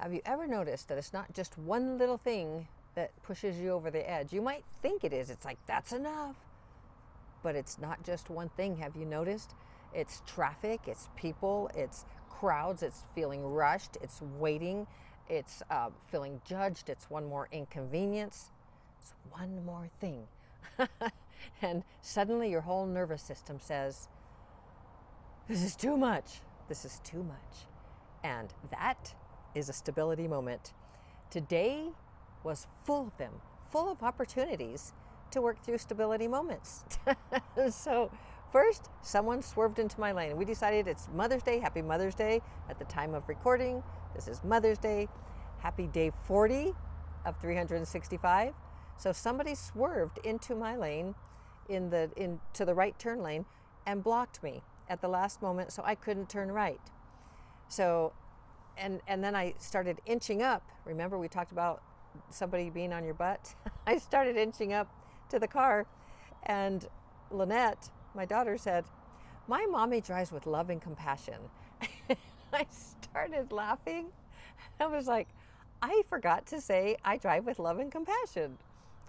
Have you ever noticed that it's not just one little thing that pushes you over the edge? You might think it is. It's like, that's enough. But it's not just one thing. Have you noticed? It's traffic, it's people, it's crowds, it's feeling rushed, it's waiting, it's feeling judged, it's one more inconvenience. It's one more thing. And suddenly your whole nervous system says, this is too much. This is too much. And that is a stability moment. Today was full of them, full of opportunities to work through stability moments. So first, someone swerved into my lane. We decided it's Mother's Day. Happy Mother's Day at the time of recording. This is Mother's Day. Happy day 40 of 365. So somebody swerved into my lane to the right turn lane and blocked me at the last moment, so I couldn't turn right. So and then I started inching up. Remember we talked about somebody being on your butt? I started inching up to the car, and Lynette, my daughter, said, "My mommy drives with love and compassion." I started laughing. I was like, I forgot to say I drive with love and compassion.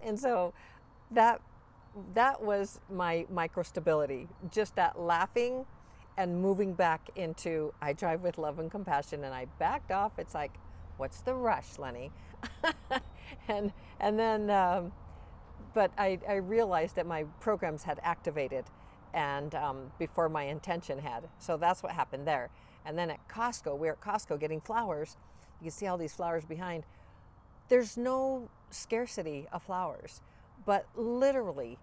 And so that was my micro-stability, just that laughing and moving back into I drive with love and compassion. And I backed off. It's like, what's the rush, Lenny? and then, but I realized that my programs had activated, and before my intention had. So that's what happened there. And then at Costco, we're at Costco getting flowers. You can see all these flowers behind. There's no scarcity of flowers, but literally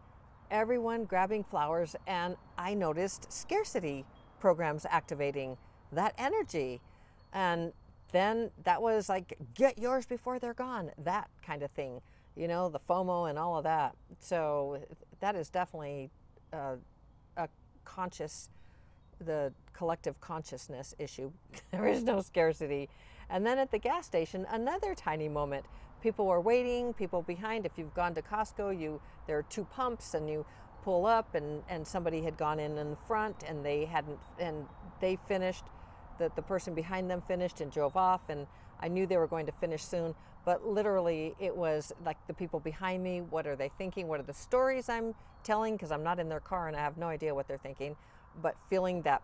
everyone grabbing flowers, and I noticed scarcity programs activating that energy. And then that was like, get yours before they're gone, that kind of thing, you know, the FOMO and all of that. So that is definitely a the collective consciousness issue. There is no scarcity. And then at the gas station, another tiny moment. People were waiting, people behind. If you've gone to Costco, there are two pumps, and you pull up, and somebody had gone in the front, and they finished. The person behind them finished and drove off, and I knew they were going to finish soon. But literally, it was like the people behind me, what are they thinking? What are the stories I'm telling? Because I'm not in their car and I have no idea what they're thinking. But feeling that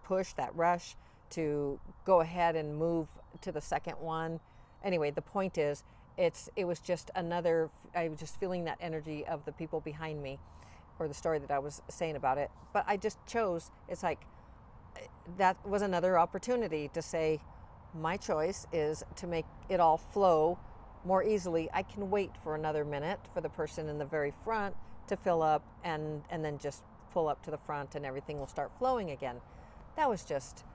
push, that rush to go ahead and move to the second one. Anyway, the point is, it was just another, I was just feeling that energy of the people behind me, or the story that I was saying about it. But I just chose, it's like, that was another opportunity to say, my choice is to make it all flow more easily. I can wait for another minute for the person in the very front to fill up, and then just pull up to the front, and everything will start flowing again. That was just,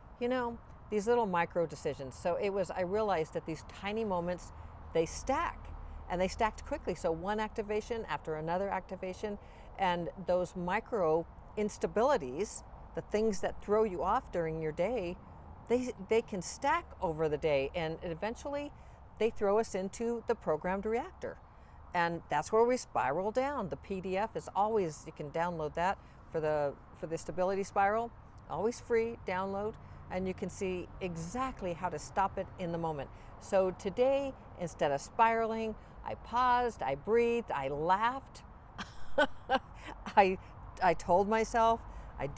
these little micro decisions. So I realized that these tiny moments, they stack, and they stacked quickly. So one activation after another activation, and those micro instabilities, the things that throw you off during your day, they can stack over the day, and eventually they throw us into the programmed reactor. And that's where we spiral down. The PDF is always, you can download that for the stability spiral, always free, download, and you can see exactly how to stop it in the moment. So today, instead of spiraling, I paused, I breathed, I laughed. I told myself I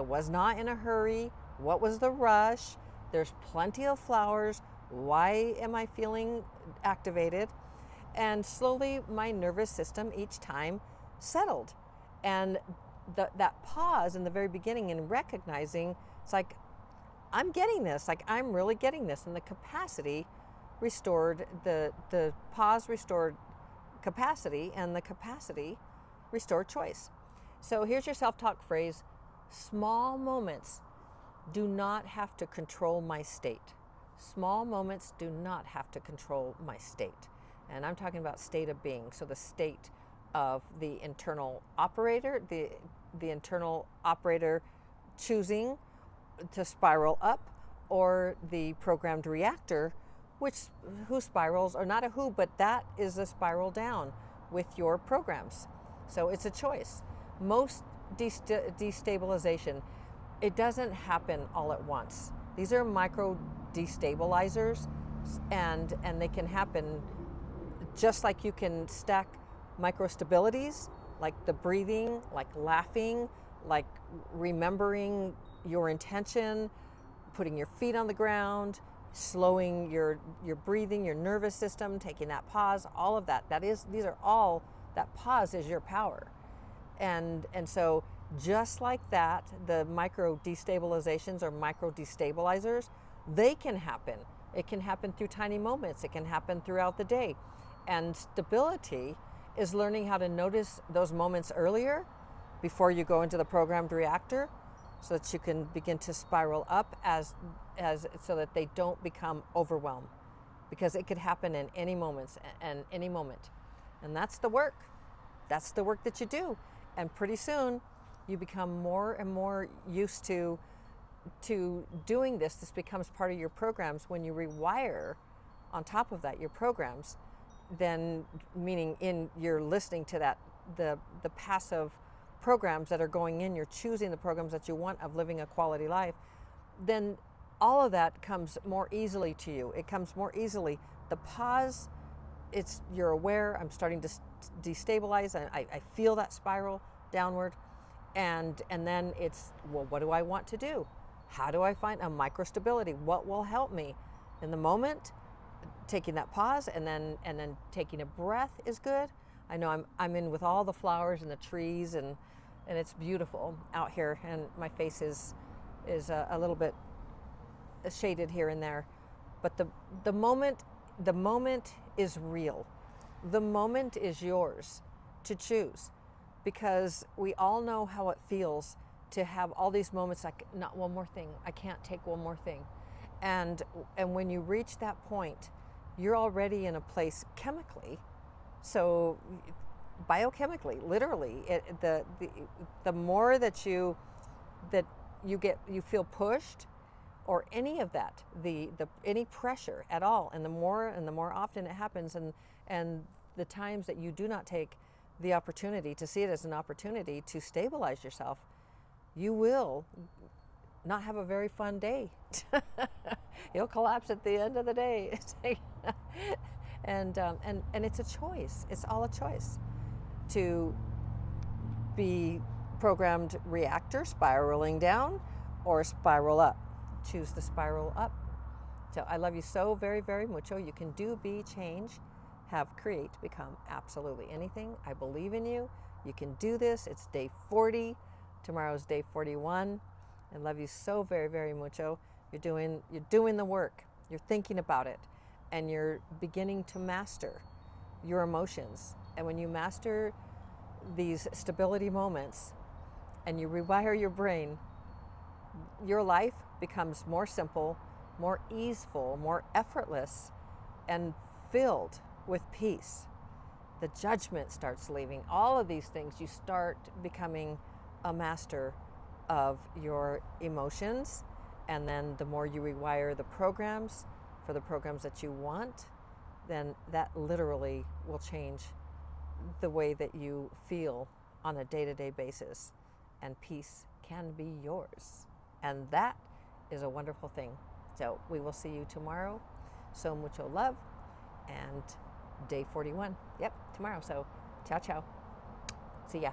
was not in a hurry. What was the rush? There's plenty of flowers. Why am I feeling activated? And slowly my nervous system each time settled. And that pause in the very beginning, and recognizing, it's like, I'm getting this, like I'm really getting this. And the capacity restored, the pause restored capacity, and the capacity restored choice. So here's your self-talk phrase: small moments do not have to control my state. Small moments do not have to control my state. And I'm talking about state of being. So the state of the internal operator, the internal operator choosing to spiral up, or the programmed reactor, who spirals, or not a who, but that is a spiral down with your programs. So it's a choice. Most destabilization, it doesn't happen all at once. These are micro destabilizers and they can happen just like you can stack micro-stabilities, like the breathing, like laughing, like remembering your intention, putting your feet on the ground, slowing your breathing, your nervous system, taking that pause, all of that. These are all, that pause is your power. And so just like that, the micro destabilizations or micro destabilizers, they can happen. It can happen through tiny moments. It can happen throughout the day. And stability is learning how to notice those moments earlier before you go into the programmed reactor, so that you can begin to spiral up as so that they don't become overwhelmed, because it could happen in any moments and any moment. And that's the work. That's the work that you do. And pretty soon you become more and more used to doing this. This becomes part of your programs. When you rewire on top of that your programs, then meaning you're listening to that the passive programs that are going in, you're choosing the programs that you want of living a quality life, then all of that comes more easily to you. It comes more easily. The pause, you're aware, I'm starting to destabilize, and I feel that spiral downward, and then it's, well, what do I want to do? How do I find a micro-stability? What will help me in the moment? Taking that pause and then taking a breath is good. I know I'm in with all the flowers and the trees, and it's beautiful out here, and my face is a little bit shaded here and there, but the moment is real. The moment is yours to choose, because we all know how it feels to have all these moments like, not one more thing, I can't take one more thing, and when you reach that point, you're already in a place chemically. So biochemically, literally, the more that you feel pushed, or any of that, any pressure at all, and the more often it happens, and the times that you do not take the opportunity to see it as an opportunity to stabilize yourself, you will not have a very fun day. You'll collapse at the end of the day. And it's a choice. It's all a choice to be programmed reactor, spiraling down, or spiral up. Choose the spiral up. So I love you so very, very mucho. You can do, be, change, have, create, become absolutely anything. I believe in you. You can do this. It's day 40. Tomorrow's day 41. I love you so very, very mucho. You're doing the work. You're thinking about it, and you're beginning to master your emotions. And when you master these stability moments and you rewire your brain, your life becomes more simple, more easeful, more effortless, and filled with peace. The judgment starts leaving. All of these things, you start becoming a master of your emotions. And then the more you rewire the programs for the programs that you want, then that literally will change the way that you feel on a day-to-day basis, and peace can be yours. And that is a wonderful thing. So we will see you tomorrow. So mucho love, and day 41. Yep, tomorrow. So ciao, ciao. See ya.